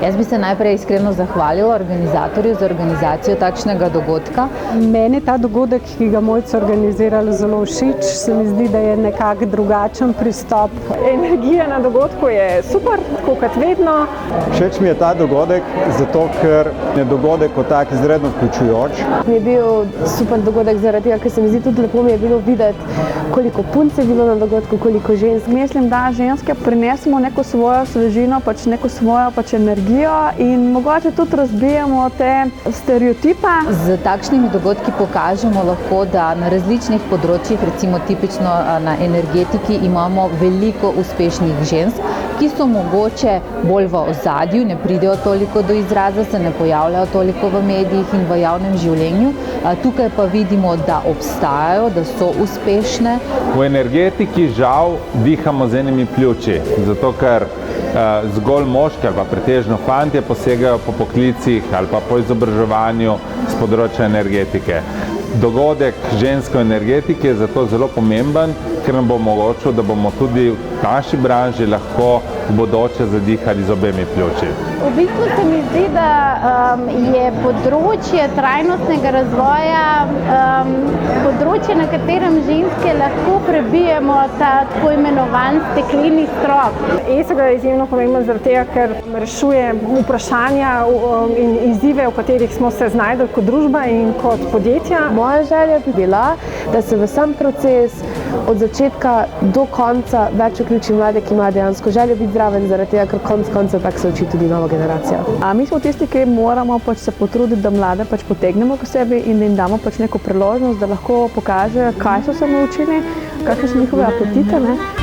Jaz bi se najprej iskreno zahvalila organizatorju za organizacijo takšnega dogodka. Meni ta dogodek, ki ga Mojca organizirala, zelo všeč. Se mi zdi, da je nekako drugačen pristop. Energija na dogodku je super, tako kot vedno. Všeč mi je ta dogodek, zato ker je dogodek kot tak izredno vključujoč. Mi je bil super dogodek zaradi tega, ker se mi zdi tudi lepo mi je bilo videti, koliko punc je bilo na dogodku, koliko žensk. Mislim, da ženske prinesemo neko svojo svežino, neko svojo energijo in mogoče tudi razbijemo te stereotipe. Z takšnimi dogodki pokažemo lahko, da na različnih področjih, recimo tipično na energetiki, imamo veliko uspešnih žensk, ki so mogoče bolj v ozadju, ne pridejo toliko do izraza, se ne pojavljajo toliko v medijih in v javnem življenju. Tukaj pa vidimo, da obstajajo, da so uspešne. V energetiki žal dihamo z enimi pljuči, zato ker zgolj moški ali pa pretežno fantje posegajo po poklicih ali pa po izobraževanju z področja energetike. Dogodek ženske energetike je zato zelo pomemben, ker nam bo omogočil, da bomo tudi v naši branži lahko v bodoče zadihali z obemi pljuči. V bistvu se mi zdi, da je področje trajnostnega razvoja področje, na katerem ženske lahko prebijemo ta tako imenovan stekleni strop. ESG je izjemno pomemben zaradi tega, ker rešuje vprašanja in izzive, v katerih smo se znašli kot družba in kot podjetja. Moja želja bi bila, da se v sam proces od začetka do konca več vključi mlade, ki imajo dejansko željo biti zraven, zaradi tega, ker konec konca tako se uči tudi nova generacija. Mi smo tisti, ki moramo se potruditi, da mlade potegnemo k sebi in da jim damo neko priložnost, da lahko pokažejo, kaj so se naučili, kakšne so njihove apetite.